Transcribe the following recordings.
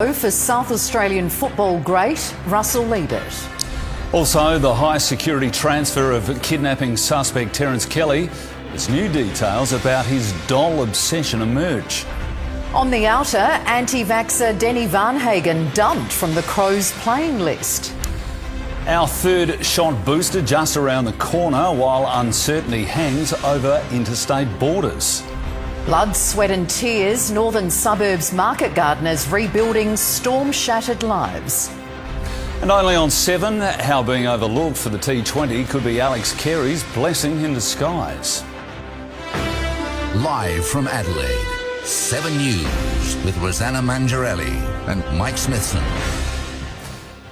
For South Australian football great Russell Ebert. Also, the high security transfer of kidnapping suspect Terence Kelly as new details about his doll obsession emerge. On the outer, anti-vaxxer Denny Varnhagen dumped from the Crows playing list. Our third shot booster just around the corner while uncertainty hangs over interstate borders. Blood, sweat and tears, northern suburbs market gardeners rebuilding storm-shattered lives. And only on 7, how being overlooked for the T20 could be Alex Carey's blessing in disguise. Live from Adelaide, 7 News with Rosanna Mangiarelli and Mike Smithson.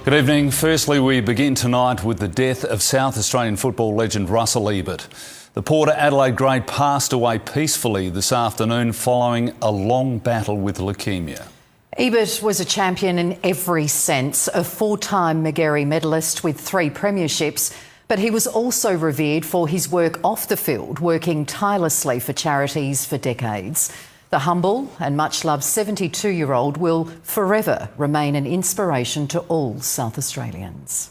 Good evening. Firstly, we begin tonight with the death of South Australian football legend Russell Ebert. The Port Adelaide great passed away peacefully this afternoon following a long battle with leukaemia. Ebert was a champion in every sense, a 4-time Mangiarelli medalist with 3 premierships, but he was also revered for his work off the field, working tirelessly for charities for decades. The humble and much-loved 72-year-old will forever remain an inspiration to all South Australians.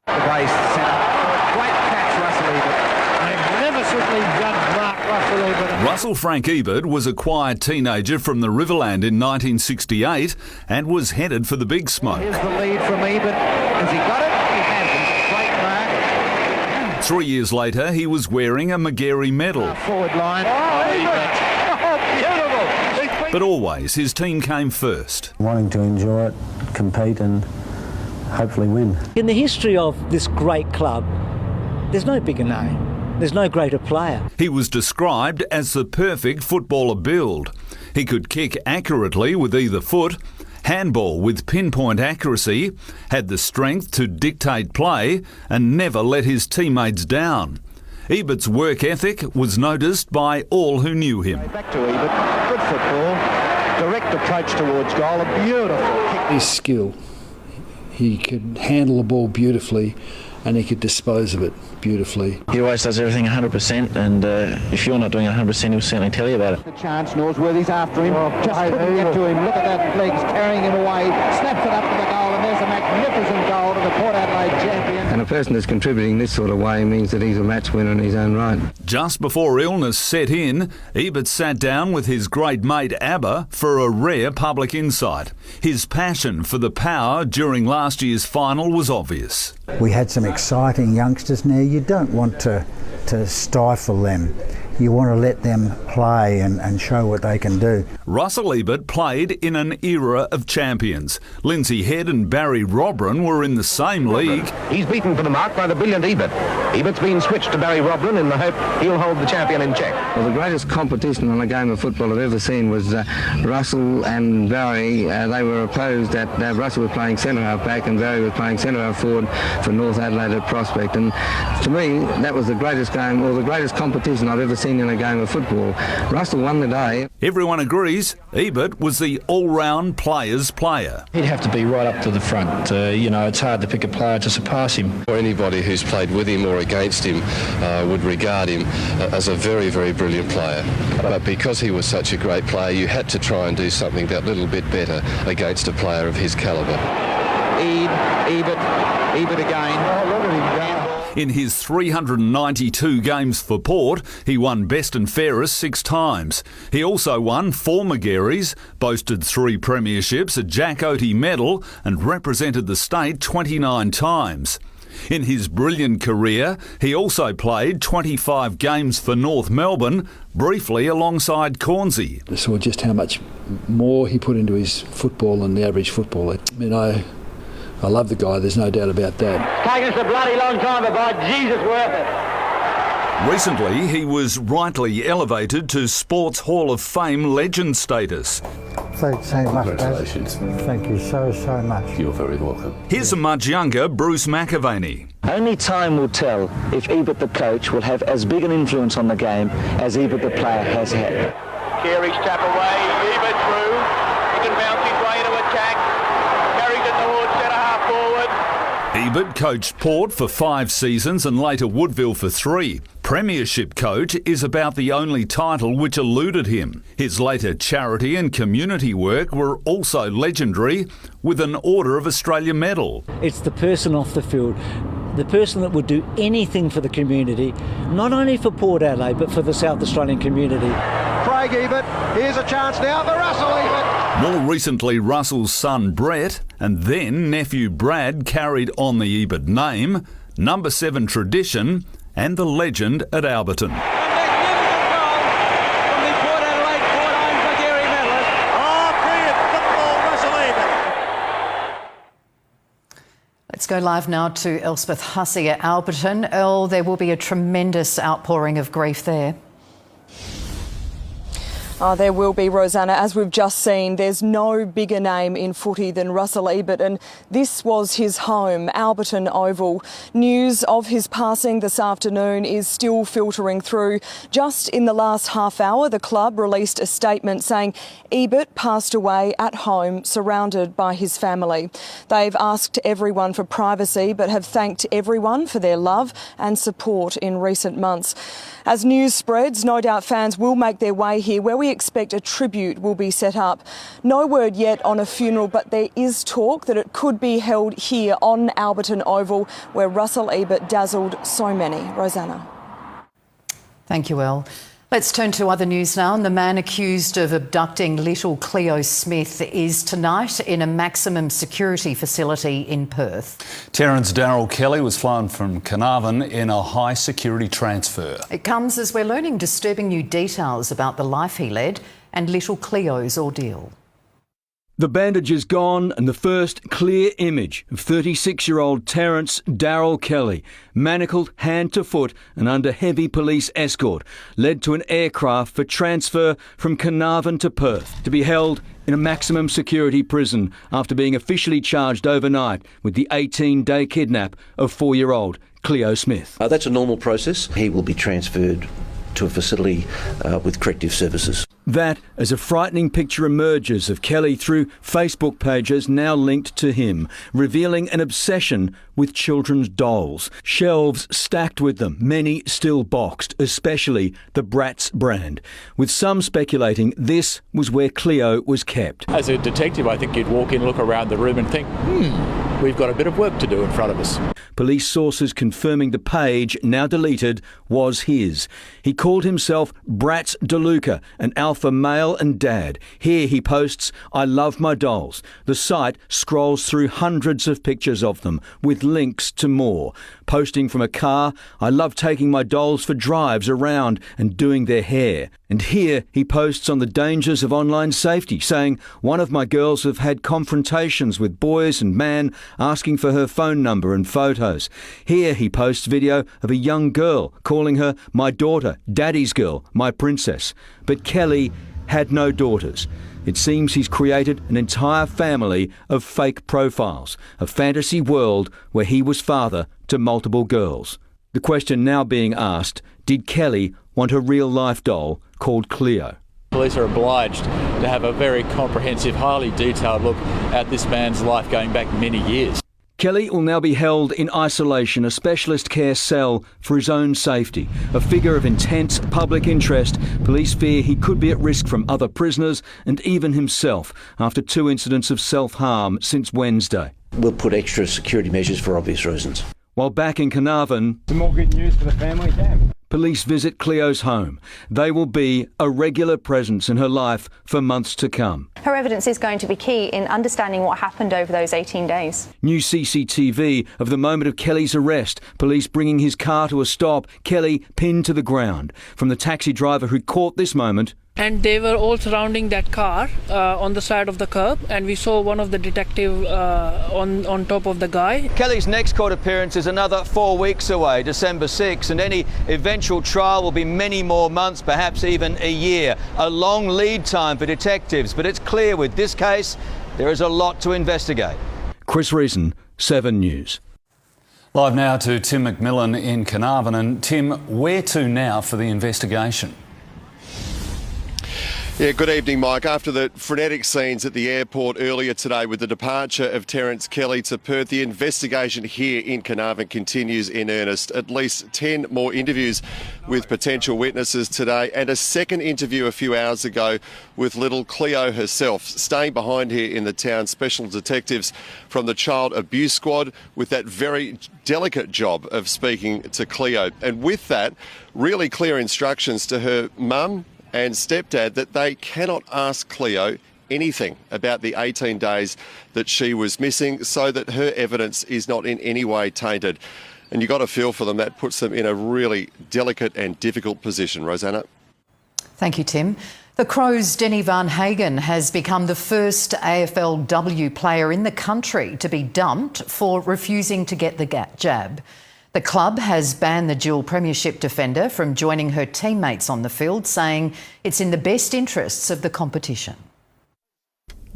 Great catch, Russell Ebert. Magnificently judged mark, Russell Ebert. Russell Frank Ebert was a quiet teenager from the Riverland in 1968 and was headed for the big smoke. Here's the lead from Ebert. Has he got it? He has it. Great mark. 3 years later, he was wearing a Mangiarelli medal. Forward line. Oh, Ebert. Oh, beautiful. But always, his team came first. Wanting to enjoy it, compete and hopefully win. In the history of this great club, there's no bigger name. There's no greater player. He was described as the perfect footballer build. He could kick accurately with either foot, handball with pinpoint accuracy, had the strength to dictate play and never let his teammates down. Ebert's work ethic was noticed by all who knew him. Back to Ebert. Good football. Direct approach towards goal. A beautiful kick. His skill. He could handle the ball beautifully and he could dispose of it beautifully. He always does everything 100%, and if you're not doing it 100%, he'll certainly tell you about it. The chance, Norsworthy's after him. Just couldn't get to him. Look at that, legs carrying him away. Snaps it up to the goal, and there's a magnificent goal to the Port Adelaide champion. And a person that's contributing this sort of way means that he's a match winner in his own right. Just before illness set in, Ebert sat down with his great mate Abba for a rare public insight. His passion for the power during last year's final was obvious. We had some exciting youngsters now. You don't want to stifle them. You want to let them play and show what they can do. Russell Ebert played in an era of champions. Lindsay Head and Barry Robran were in the same league. He's beaten for the mark by the brilliant Ebert. Ebert's been switched to Barry Robran in the hope he'll hold the champion in check. Well, the greatest competition on a game of football I've ever seen was Russell and Barry. They were opposed that Russell was playing centre-half back and Barry was playing centre-half forward for North Adelaide at Prospect. And to me, that was the greatest game or the greatest competition I've ever seen in a game of football. Russell won the day. Everyone agrees Ebert was the all-round player's player. He'd have to be right up to the front. It's hard to pick a player to surpass him. Or anybody who's played with him or against him would regard him as a very, very brilliant player. But because he was such a great player, you had to try and do something that little bit better against a player of his calibre. Ebert again. Oh, look at him go. In his 392 games for Port, he won best and fairest 6 times. He also won 4 Mangiarellis, boasted 3 premierships, a Jack Oatey medal and represented the state 29 times. In his brilliant career, he also played 25 games for North Melbourne, briefly alongside Cornsey. I saw just how much more he put into his football than the average footballer. I love the guy, there's no doubt about that. Taking us a bloody long time, but by Jesus, worth it. Recently, he was rightly elevated to Sports Hall of Fame legend status. Thanks so much. Congratulations. Thank you so much. You're very welcome. Here's a much younger Bruce McAvaney. Only time will tell if Ebert the coach will have as big an influence on the game as Ebert the player has had. Carey's tap away, Ebert through. He can bounce his way to attack. Carries it towards centre half forward. Ebert coached Port for 5 seasons and later Woodville for 3. Premiership coach is about the only title which eluded him. His later charity and community work were also legendary, with an Order of Australia medal. It's the person off the field, the person that would do anything for the community, not only for Port Adelaide but for the South Australian community. Craig Ebert, here's a chance now for Russell Ebert. More recently, Russell's son Brett and then nephew Brad carried on the Ebert name, number 7 tradition and the legend at Alberton. A magnificent goal from the Port Adelaide Port Home Bulletin medalist. Oh, brilliant football, Russell Ebert. Let's go live now to Elspeth Hussey at Alberton. Earl, there will be a tremendous outpouring of grief there. There will be, Rosanna. As we've just seen, there's no bigger name in footy than Russell Ebert, and this was his home, Alberton Oval. News of his passing this afternoon is still filtering through. Just in the last half hour, the club released a statement saying Ebert passed away at home, surrounded by his family. They've asked everyone for privacy, but have thanked everyone for their love and support in recent months. As news spreads, no doubt fans will make their way here, where we expect a tribute will be set up. No word yet on a funeral, but there is talk that it could be held here on Alberton Oval, where Russell Ebert dazzled so many. Rosanna. Thank you, Elle. Let's turn to other news now. And the man accused of abducting Little Cleo Smith is tonight in a maximum security facility in Perth. Terrence Darryl Kelly was flown from Carnarvon in a high security transfer. It comes as we're learning disturbing new details about the life he led and Little Cleo's ordeal. The bandage is gone and the first clear image of 36-year-old Terrence Darryl Kelly, manacled hand to foot and under heavy police escort, led to an aircraft for transfer from Carnarvon to Perth to be held in a maximum security prison after being officially charged overnight with the 18-day kidnap of 4-year-old Cleo Smith. That's a normal process. He will be transferred to a facility with corrective services. That as a frightening picture emerges of Kelly through Facebook pages now linked to him, revealing an obsession with children's dolls. Shelves stacked with them, many still boxed, especially the Bratz brand, with some speculating this was where Cleo was kept. As a detective, I think you'd walk in, look around the room and think, we've got a bit of work to do in front of us. Police sources confirming the page, now deleted, was his. He called himself Bratz DeLuca, an alpha male and dad. Here he posts, "I love my dolls." The site scrolls through hundreds of pictures of them, with links to more. Posting from a car, "I love taking my dolls for drives around and doing their hair." And here he posts on the dangers of online safety, saying, "One of my girls have had confrontations with boys and man asking for her phone number and photos." Here he posts video of a young girl calling her "my daughter, daddy's girl, my princess." But Kelly had no daughters. It seems he's created an entire family of fake profiles, a fantasy world where he was father to multiple girls. The question now being asked, did Kelly want a real-life doll called Cleo? Police are obliged to have a very comprehensive, highly detailed look at this man's life going back many years. Kelly will now be held in isolation, a specialist care cell for his own safety. A figure of intense public interest, police fear he could be at risk from other prisoners and even himself after 2 incidents of self-harm since Wednesday. We'll put extra security measures for obvious reasons. While back in Carnarvon, some more good news for the family, Sam. Police visit Cleo's home. They will be a regular presence in her life for months to come. Her evidence is going to be key in understanding what happened over those 18 days. New CCTV of the moment of Kelly's arrest. Police bringing his car to a stop. Kelly pinned to the ground. From the taxi driver who caught this moment. And they were all surrounding that car on the side of the curb, and we saw one of the detective on top of the guy. Kelly's next court appearance is another 4 weeks away, December 6, and any eventual trial will be many more months, perhaps even a year. A long lead time for detectives, but it's clear with this case there is a lot to investigate. Chris Reason, 7 News. Live now to Tim McMillan in Carnarvon. And Tim, where to now for the investigation? Yeah, good evening, Mike. After the frenetic scenes at the airport earlier today with the departure of Terence Kelly to Perth, the investigation here in Carnarvon continues in earnest. At least 10 more interviews with potential witnesses today and a second interview a few hours ago with Little Cleo herself. Staying behind here in the town, special detectives from the Child Abuse Squad with that very delicate job of speaking to Cleo. And with that, really clear instructions to her mum and stepdad that they cannot ask Cleo anything about the 18 days that she was missing so that her evidence is not in any way tainted. And you got a feel for them. That puts them in a really delicate and difficult position. Rosanna. Thank you, Tim. The Crows' Denny Van Hagen has become the first AFLW player in the country to be dumped for refusing to get the jab. The club has banned the dual premiership defender from joining her teammates on the field, saying it's in the best interests of the competition.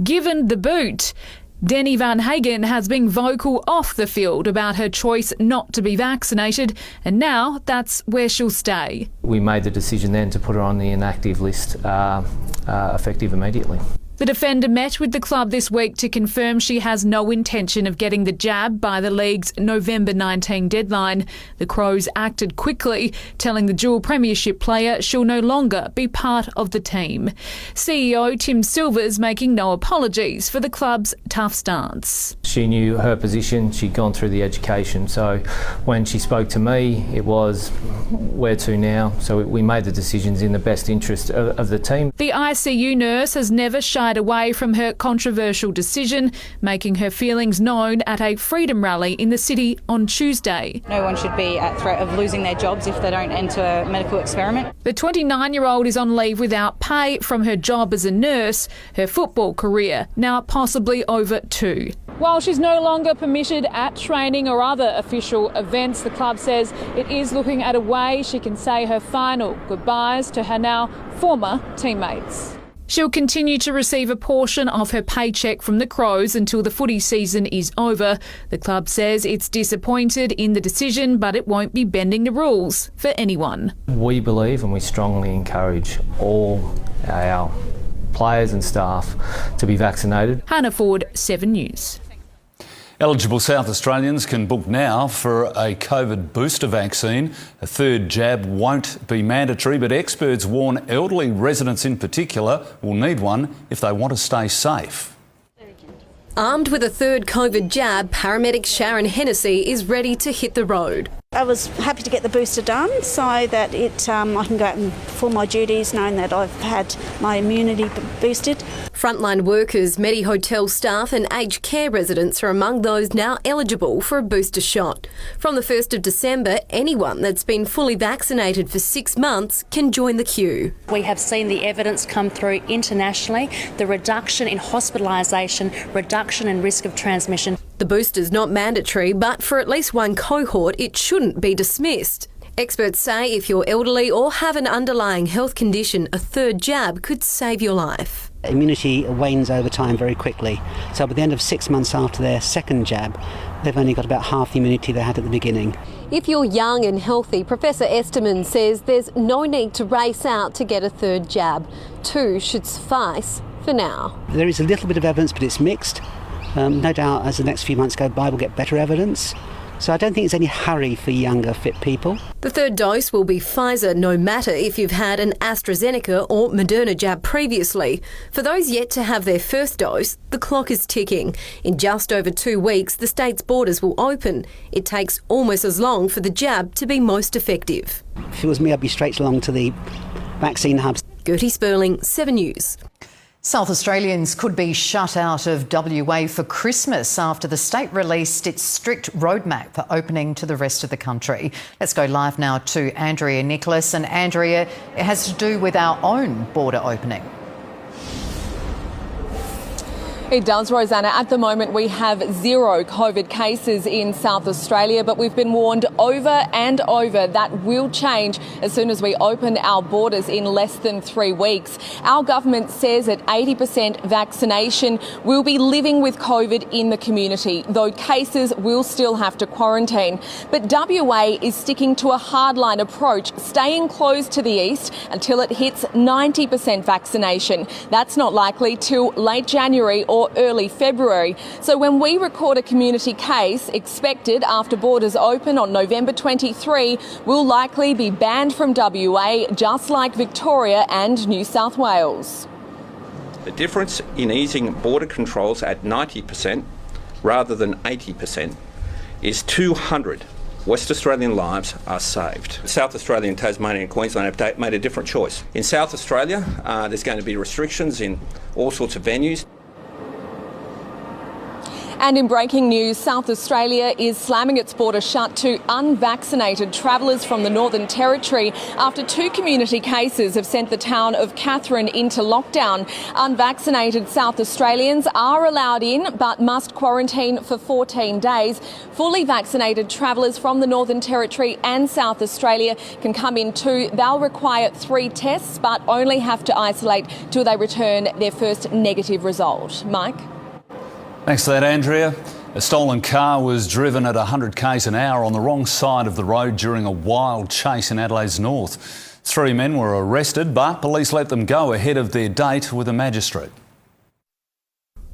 Given the boot, Denny Van Hagen has been vocal off the field about her choice not to be vaccinated, and now that's where she'll stay. We made the decision then to put her on the inactive list, effective immediately. The defender met with the club this week to confirm she has no intention of getting the jab by the league's November 19 deadline. The Crows acted quickly, telling the dual premiership player she'll no longer be part of the team. CEO Tim Silver's making no apologies for the club's tough stance. She knew her position, she'd gone through the education, so when she spoke to me, it was, where to now? So we made the decisions in the best interest of the team. The ICU nurse has never shied away from her controversial decision, making her feelings known at a freedom rally in the city on Tuesday. No one should be at threat of losing their jobs if they don't enter a medical experiment. The 29-year-old is on leave without pay from her job as a nurse, her football career now possibly over too. While she's no longer permitted at training or other official events, the club says it is looking at a way she can say her final goodbyes to her now former teammates. She'll continue to receive a portion of her paycheck from the Crows until the footy season is over. The club says it's disappointed in the decision, but it won't be bending the rules for anyone. We believe and we strongly encourage all our players and staff to be vaccinated. Hannah Ford, 7 News. Eligible South Australians can book now for a COVID booster vaccine. A third jab won't be mandatory, but experts warn elderly residents in particular will need one if they want to stay safe. Armed with a third COVID jab, paramedic Sharon Hennessy is ready to hit the road. I was happy to get the booster done so that I can go out and perform my duties knowing that I've had my immunity boosted. Frontline workers, Medi-Hotel staff and aged care residents are among those now eligible for a booster shot. From the 1st of December, anyone that's been fully vaccinated for 6 months can join the queue. We have seen the evidence come through internationally, the reduction in hospitalisation, reduction in risk of transmission. The booster's not mandatory, but for at least one cohort, it shouldn't be dismissed. Experts say if you're elderly or have an underlying health condition, a third jab could save your life. Immunity wanes over time very quickly. So by the end of 6 months after their second jab, they've only got about half the immunity they had at the beginning. If you're young and healthy, Professor Esterman says there's no need to race out to get a third jab. 2 should suffice for now. There is a little bit of evidence, but it's mixed. No doubt as the next few months go by, we'll get better evidence. So I don't think there's any hurry for younger, fit people. The third dose will be Pfizer, no matter if you've had an AstraZeneca or Moderna jab previously. For those yet to have their first dose, the clock is ticking. In just over 2 weeks, the state's borders will open. It takes almost as long for the jab to be most effective. If it was me, I'd be straight along to the vaccine hubs. Gertie Sperling, 7 News. South Australians could be shut out of WA for Christmas after the state released its strict roadmap for opening to the rest of the country. Let's go live now to Andrea Nicholas. And Andrea, it has to do with our own border opening. It does, Rosanna. At the moment, we have 0 COVID cases in South Australia, but we've been warned over and over that will change as soon as we open our borders in less than 3 weeks. Our government says at 80% vaccination, we'll be living with COVID in the community, though cases will still have to quarantine. But WA is sticking to a hardline approach, staying close to the east until it hits 90% vaccination. That's not likely till late January or early February. So when we record a community case expected after borders open on November 23, will likely be banned from WA, just like Victoria and New South Wales. The difference in easing border controls at 90% rather than 80% is 200 West Australian lives are saved. South Australia and Tasmania and Queensland have made a different choice. In South Australia, there's going to be restrictions in all sorts of venues. And in breaking news, South Australia is slamming its border shut to unvaccinated travellers from the Northern Territory after 2 community cases have sent the town of Katherine into lockdown. Unvaccinated South Australians are allowed in but must quarantine for 14 days. Fully vaccinated travellers from the Northern Territory and South Australia can come in too. They'll require 3 tests but only have to isolate till they return their first negative result. Mike? Thanks for that, Andrea. A stolen car was driven at 100 k's an hour on the wrong side of the road during a wild chase in Adelaide's north. 3 men were arrested, but police let them go ahead of their date with a magistrate.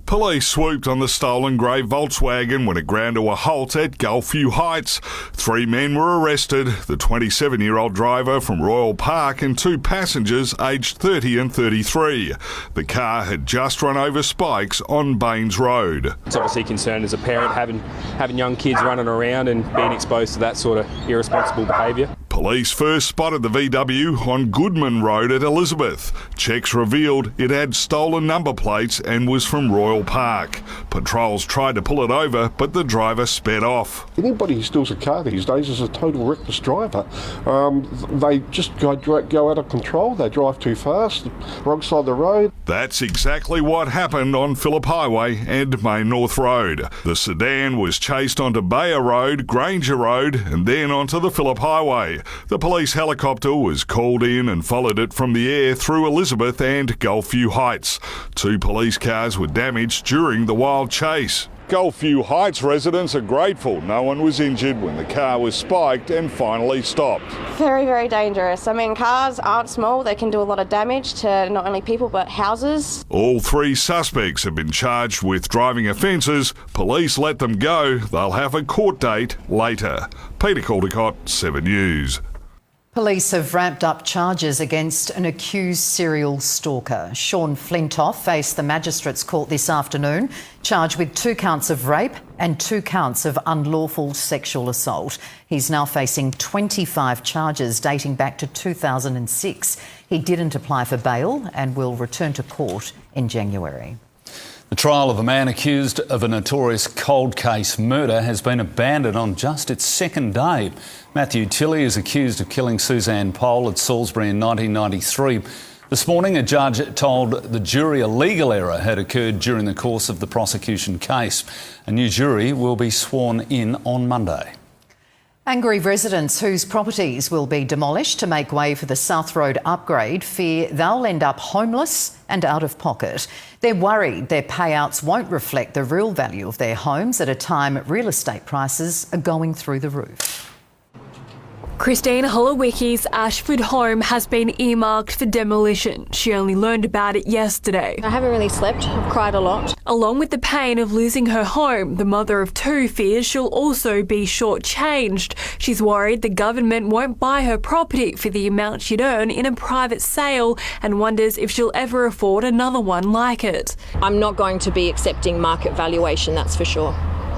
Police swooped on the stolen grey Volkswagen when it ground to a halt at Gulfview Heights. 3 men were arrested, the 27-year-old driver from Royal Park and 2 passengers aged 30 and 33. The car had just run over spikes on Baines Road. It's obviously concerned as a parent having young kids running around and being exposed to that sort of irresponsible behaviour. Police first spotted the VW on Goodman Road at Elizabeth. Checks revealed it had stolen number plates and was from Royal Park. Patrols tried to pull it over, but the driver sped off. Anybody who steals a car these days is a total reckless driver. They just go out of control. They drive too fast, wrong side of the road. That's exactly what happened on Phillip Highway and Main North Road. The sedan was chased onto Bayer Road, Granger Road, and then onto the Phillip Highway. The police helicopter was called in and followed it from the air through Elizabeth and Gulfview Heights. 2 police cars were damaged during the wild chase. Gulfview Heights residents are grateful no one was injured when the car was spiked and finally stopped. Very, very dangerous. I mean, cars aren't small. They can do a lot of damage to not only people but houses. All 3 suspects have been charged with driving offences. Police let them go. They'll have a court date later. Peter Caldecott, 7 News. Police have ramped up charges against an accused serial stalker. Sean Flintoff faced the Magistrates Court this afternoon, charged with 2 counts of rape and 2 counts of unlawful sexual assault. He's now facing 25 charges dating back to 2006. He didn't apply for bail and will return to court in January. The trial of a man accused of a notorious cold case murder has been abandoned on just its 2nd day. Matthew Tilley is accused of killing Suzanne Pole at Salisbury in 1993. This morning, a judge told the jury a legal error had occurred during the course of the prosecution case. A new jury will be sworn in on Monday. Angry residents whose properties will be demolished to make way for the South Road upgrade fear they'll end up homeless and out of pocket. They're worried their payouts won't reflect the real value of their homes at a time real estate prices are going through the roof. Christine Holowicki's Ashford home has been earmarked for demolition. She only learned about it yesterday. I haven't really slept. I've cried a lot. Along with the pain of losing her home, the mother of 2 fears she'll also be shortchanged. She's worried the government won't buy her property for the amount she'd earn in a private sale and wonders if she'll ever afford another one like it. I'm not going to be accepting market valuation, that's for sure.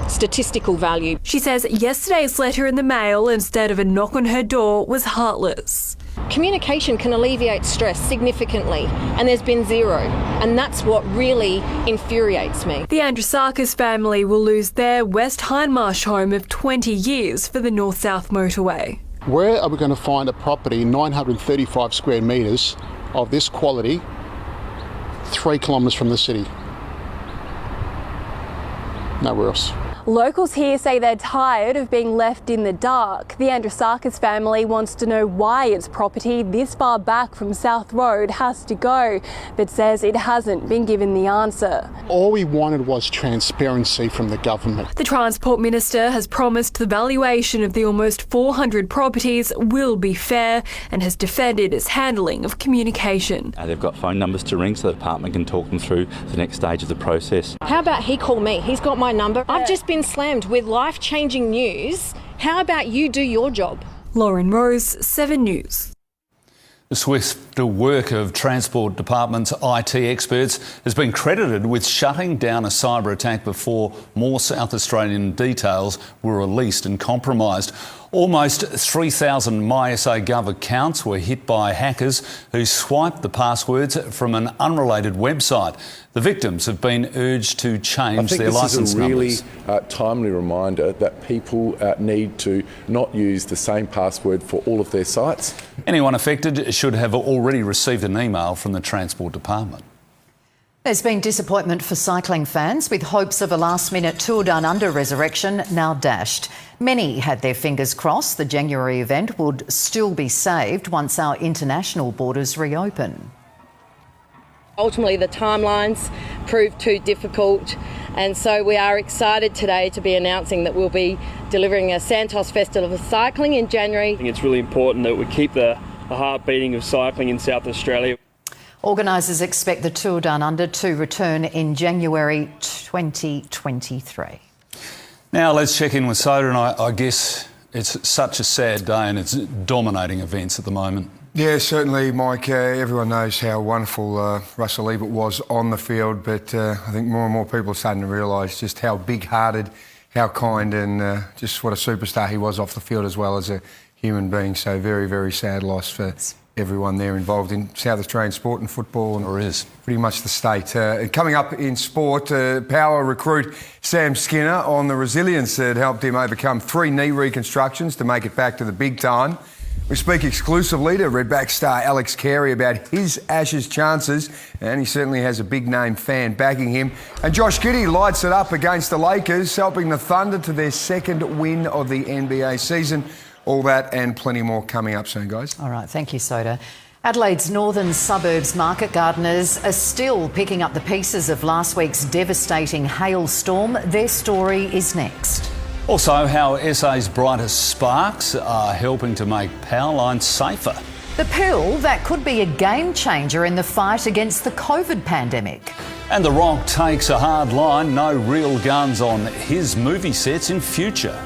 Statistical value. She says yesterday's letter in the mail, instead of a knock on her door, was heartless. Communication can alleviate stress significantly, and there's been 0, and that's what really infuriates me. The Andrusakis family will lose their West Hindmarsh home of 20 years for the North-South motorway. Where are we going to find a property 935 square metres of this quality 3 kilometres from the city? nowhere else. Locals here say they're tired of being left in the dark. The Andrusakis family wants to know why its property this far back from South Road has to go, but says it hasn't been given the answer. All we wanted was transparency from the government. The Transport Minister has promised the valuation of the almost 400 properties will be fair and has defended its handling of communication. They've got phone numbers to ring so the department can talk them through the next stage of the process. How about he call me? He's got my number. I've just been slammed with life-changing news. How about you do your job? Lauren Rose, 7 News. The swift work of Transport Department's IT experts has been credited with shutting down a cyber attack before more South Australian details were released and compromised. Almost 3,000 MySA.gov accounts were hit by hackers who swiped the passwords from an unrelated website. The victims have been urged to change their licence numbers. I think this is a really timely reminder that people need to not use the same password for all of their sites. Anyone affected should have already received an email from the Transport Department. There's been disappointment for cycling fans, with hopes of a last-minute Tour Down Under resurrection now dashed. Many had their fingers crossed the January event would still be saved once our international borders reopen. Ultimately, the timelines proved too difficult, and so we are excited today to be announcing that we'll be delivering a Santos Festival of Cycling in January. I think it's really important that we keep the heart beating of cycling in South Australia. Organisers expect the Tour Down Under to return in January 2023. Now let's check in with Soda, and I guess it's such a sad day and it's dominating events at the moment. Yeah, certainly, Mike. Everyone knows how wonderful Russell Ebert was on the field, but I think more and more people are starting to realise just how big-hearted, how kind, and just what a superstar he was off the field as well as a human being. So very, very sad loss for everyone there involved in South Australian sport and football, and pretty much the state. Coming up in sport, power recruit Sam Skinner on the resilience that helped him overcome 3 knee reconstructions to make it back to the big time. We speak exclusively to Redback star Alex Carey about his Ashes chances, and he certainly has a big-name fan backing him. And Josh Giddey lights it up against the Lakers, helping the Thunder to their 2nd win of the NBA season. All that and plenty more coming up soon, guys. All right, thank you, Soda. Adelaide's northern suburbs market gardeners are still picking up the pieces of last week's devastating hailstorm. Their story is next. Also, how SA's brightest sparks are helping to make power lines safer. The pill that could be a game changer in the fight against the COVID pandemic. And The Rock takes a hard line, no real guns on his movie sets in future.